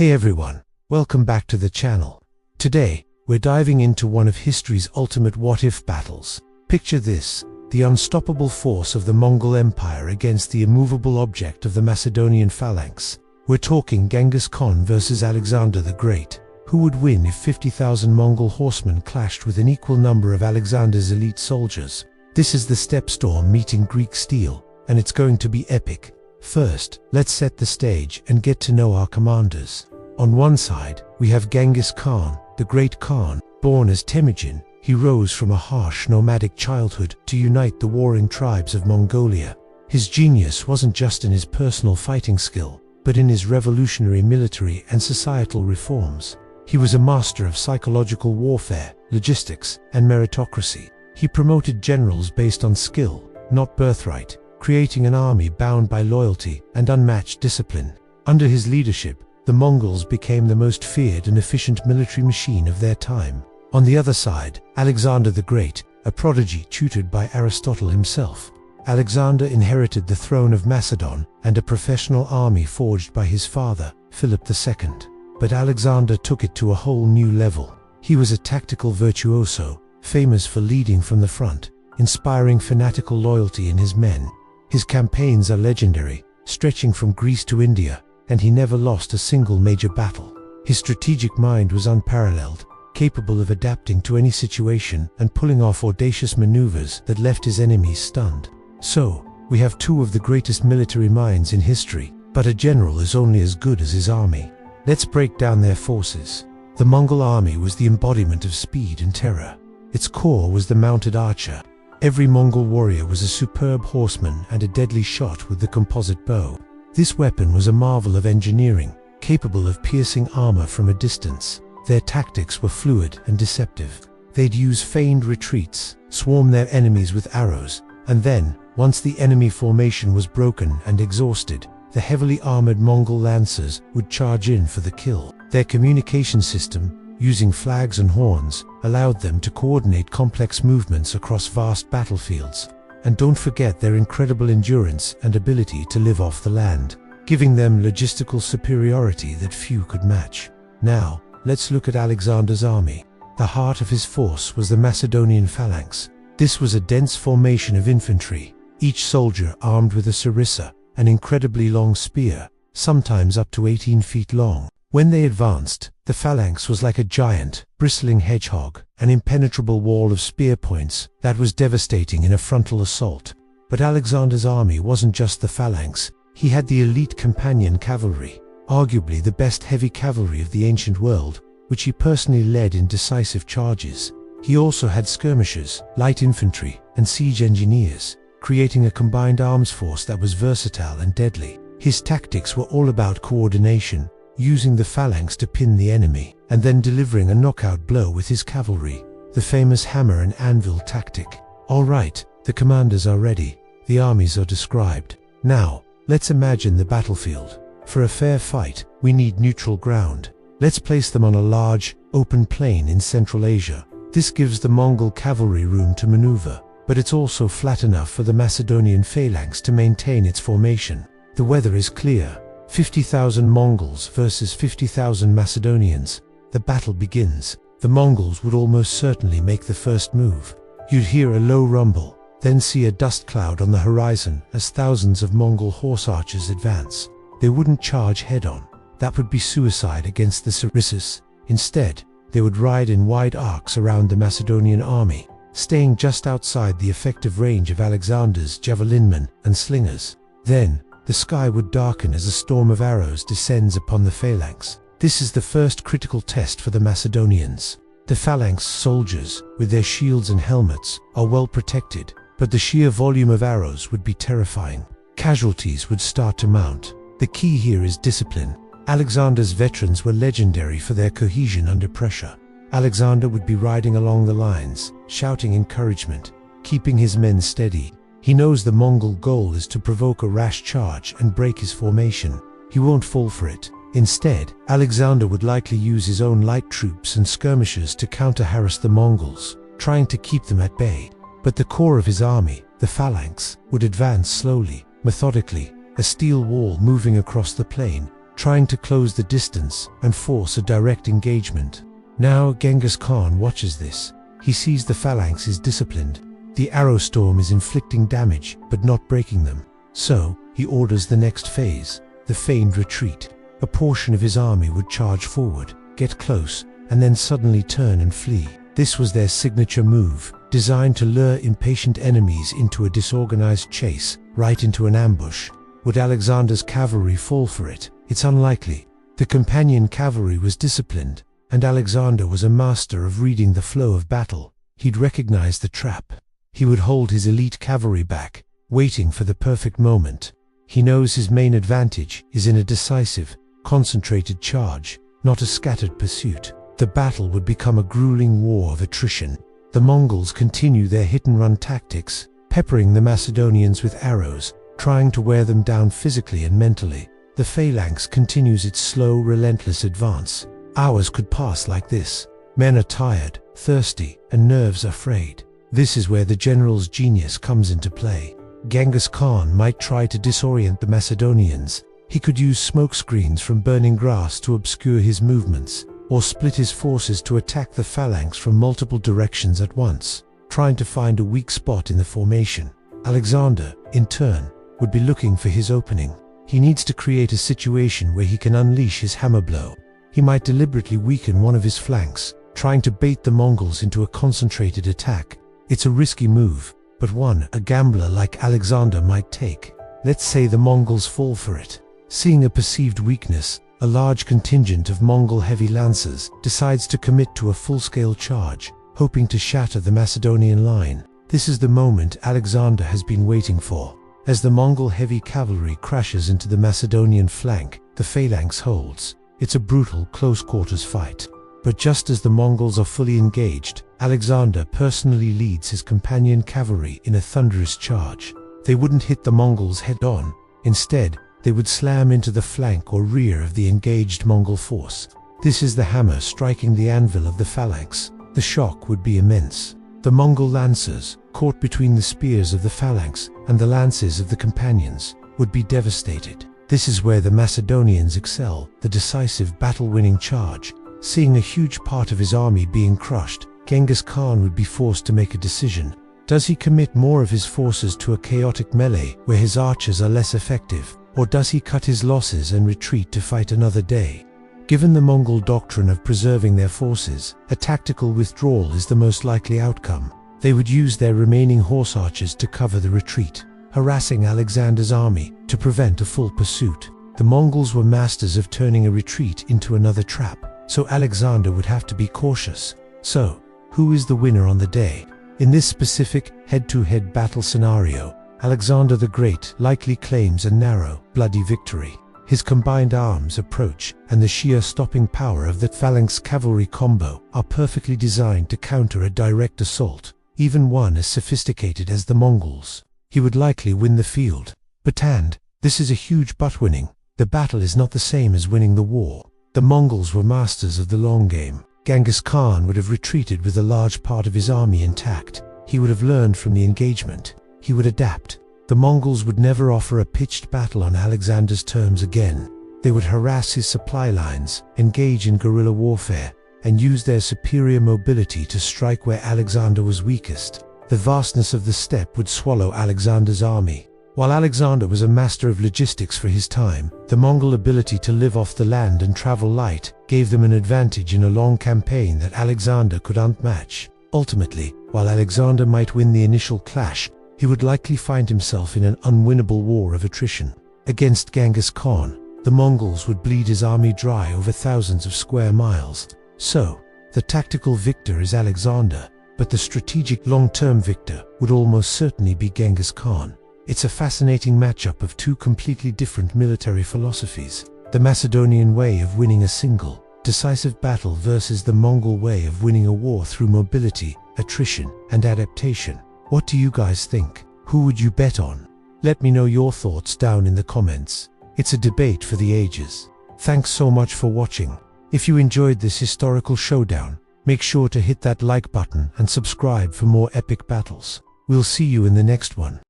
Hey everyone, welcome back to the channel. Today, we're diving into one of history's ultimate what-if battles. Picture this, the unstoppable force of the Mongol Empire against the immovable object of the Macedonian Phalanx. We're talking Genghis Khan versus Alexander the Great. Who would win if 50,000 Mongol horsemen clashed with an equal number of Alexander's elite soldiers? This is the steppe storm meeting Greek steel, and it's going to be epic. First, let's set the stage and get to know our commanders. On one side, we have Genghis Khan, the Great Khan. Born as Temujin, he rose from a harsh nomadic childhood to unite the warring tribes of Mongolia. His genius wasn't just in his personal fighting skill, but in his revolutionary military and societal reforms. He was a master of psychological warfare, logistics, and meritocracy. He promoted generals based on skill, not birthright, creating an army bound by loyalty and unmatched discipline. Under his leadership, the Mongols became the most feared and efficient military machine of their time. On the other side, Alexander the Great, a prodigy tutored by Aristotle himself. Alexander inherited the throne of Macedon and a professional army forged by his father, Philip II. But Alexander took it to a whole new level. He was a tactical virtuoso, famous for leading from the front, inspiring fanatical loyalty in his men. His campaigns are legendary, stretching from Greece to India, and he never lost a single major battle. His strategic mind was unparalleled, capable of adapting to any situation and pulling off audacious maneuvers that left his enemies stunned. So, we have two of the greatest military minds in history, but a general is only as good as his army. Let's break down their forces. The Mongol army was the embodiment of speed and terror. Its core was the mounted archer. Every Mongol warrior was a superb horseman and a deadly shot with the composite bow. This weapon was a marvel of engineering, capable of piercing armor from a distance. Their tactics were fluid and deceptive. They'd use feigned retreats, swarm their enemies with arrows, and then, once the enemy formation was broken and exhausted, the heavily armored Mongol lancers would charge in for the kill. Their communication system, using flags and horns, allowed them to coordinate complex movements across vast battlefields. And don't forget their incredible endurance and ability to live off the land, giving them logistical superiority that few could match. Now, let's look at Alexander's army. The heart of his force was the Macedonian Phalanx. This was a dense formation of infantry, each soldier armed with a sarissa, an incredibly long spear, sometimes up to 18 feet long. When they advanced, the phalanx was like a giant, bristling hedgehog, an impenetrable wall of spear points that was devastating in a frontal assault. But Alexander's army wasn't just the phalanx, he had the elite companion cavalry, arguably the best heavy cavalry of the ancient world, which he personally led in decisive charges. He also had skirmishers, light infantry, and siege engineers, creating a combined arms force that was versatile and deadly. His tactics were all about coordination, using the phalanx to pin the enemy, and then delivering a knockout blow with his cavalry, the famous Hammer-and-anvil tactic. Alright, the commanders are ready, the armies are described. Now, let's imagine the battlefield. For a fair fight, we need neutral ground. Let's place them on a large, open plain in Central Asia. This gives the Mongol cavalry room to maneuver, but it's also flat enough for the Macedonian Phalanx to maintain its formation. The weather is clear. 50,000 Mongols versus 50,000 Macedonians. The battle begins. The Mongols would almost certainly make the first move. You'd hear a low rumble, then see a dust cloud on the horizon as thousands of Mongol horse archers advance. They wouldn't charge head-on. That would be suicide against the sarissas. Instead, they would ride in wide arcs around the Macedonian army, staying just outside the effective range of Alexander's javelinmen and slingers. Then, the sky would darken as a storm of arrows descends upon the phalanx. This is the first critical test for the Macedonians. The phalanx soldiers, with their shields and helmets, are well protected, but the sheer volume of arrows would be terrifying. Casualties would start to mount. The key here is discipline. Alexander's veterans were legendary for their cohesion under pressure. Alexander would be riding along the lines, shouting encouragement, keeping his men steady. He knows the Mongol goal is to provoke a rash charge and break his formation. He won't fall for it. Instead, Alexander would likely use his own light troops and skirmishers to counter-harass the Mongols, trying to keep them at bay. But the core of his army, the phalanx, would advance slowly, methodically, a steel wall moving across the plain, trying to close the distance and force a direct engagement. Now Genghis Khan watches this. He sees the phalanx is disciplined. The arrow storm is inflicting damage, but not breaking them. So, he orders the next phase, the feigned retreat. A portion of his army would charge forward, get close, and then suddenly turn and flee. This was their signature move, designed to lure impatient enemies into a disorganized chase, right into an ambush. Would Alexander's cavalry fall for it? It's unlikely. The companion cavalry was disciplined, and Alexander was a master of reading the flow of battle. He'd recognize the trap. He would hold his elite cavalry back, waiting for the perfect moment. He knows his main advantage is in a decisive, concentrated charge, not a scattered pursuit. The battle would become a grueling war of attrition. The Mongols continue their hit-and-run tactics, peppering the Macedonians with arrows, trying to wear them down physically and mentally. The phalanx continues its slow, relentless advance. Hours could pass like this. Men are tired, thirsty, and nerves are frayed. This is where the general's genius comes into play. Genghis Khan might try to disorient the Macedonians. He could use smoke screens from burning grass to obscure his movements, or split his forces to attack the phalanx from multiple directions at once, trying to find a weak spot in the formation. Alexander, in turn, would be looking for his opening. He needs to create a situation where he can unleash his hammer blow. He might deliberately weaken one of his flanks, trying to bait the Mongols into a concentrated attack. It's a risky move, but one a gambler like Alexander might take. Let's say the Mongols fall for it. Seeing a perceived weakness, a large contingent of Mongol heavy lancers decides to commit to a full-scale charge, hoping to shatter the Macedonian line. This is the moment Alexander has been waiting for. As the Mongol heavy cavalry crashes into the Macedonian flank, the phalanx holds. It's a brutal, close-quarters fight. But just as the Mongols are fully engaged, Alexander personally leads his companion cavalry in a thunderous charge. They wouldn't hit the Mongols head-on. Instead, they would slam into the flank or rear of the engaged Mongol force. This is the hammer striking the anvil of the phalanx. The shock would be immense. The Mongol lancers, caught between the spears of the phalanx and the lances of the companions, would be devastated. This is where the Macedonians excel, the decisive battle-winning charge. Seeing a huge part of his army being crushed, Genghis Khan would be forced to make a decision. Does he commit more of his forces to a chaotic melee where his archers are less effective, or does he cut his losses and retreat to fight another day? Given the Mongol doctrine of preserving their forces, a tactical withdrawal is the most likely outcome. They would use their remaining horse archers to cover the retreat, harassing Alexander's army to prevent a full pursuit. The Mongols were masters of turning a retreat into another trap, so Alexander would have to be cautious. So, who is the winner on the day? In this specific head-to-head battle scenario, Alexander the Great likely claims a narrow, bloody victory. His combined arms approach and the sheer stopping power of the phalanx cavalry combo are perfectly designed to counter a direct assault, even one as sophisticated as the Mongols. He would likely win the field. But this is a huge butt-winning. The battle is not the same as winning the war. The Mongols were masters of the long game. Genghis Khan would have retreated with a large part of his army intact. He would have learned from the engagement. He would adapt. The Mongols would never offer a pitched battle on Alexander's terms again. They would harass his supply lines, engage in guerrilla warfare, and use their superior mobility to strike where Alexander was weakest. The vastness of the steppe would swallow Alexander's army. While Alexander was a master of logistics for his time, the Mongol ability to live off the land and travel light gave them an advantage in a long campaign that Alexander could outmatch. Ultimately, while Alexander might win the initial clash, he would likely find himself in an unwinnable war of attrition. Against Genghis Khan, the Mongols would bleed his army dry over thousands of square miles. So, the tactical victor is Alexander, but the strategic long-term victor would almost certainly be Genghis Khan. It's a fascinating matchup of two completely different military philosophies. The Macedonian way of winning a single, decisive battle versus the Mongol way of winning a war through mobility, attrition, and adaptation. What do you guys think? Who would you bet on? Let me know your thoughts down in the comments. It's a debate for the ages. Thanks so much for watching. If you enjoyed this historical showdown, make sure to hit that like button and subscribe for more epic battles. We'll see you in the next one.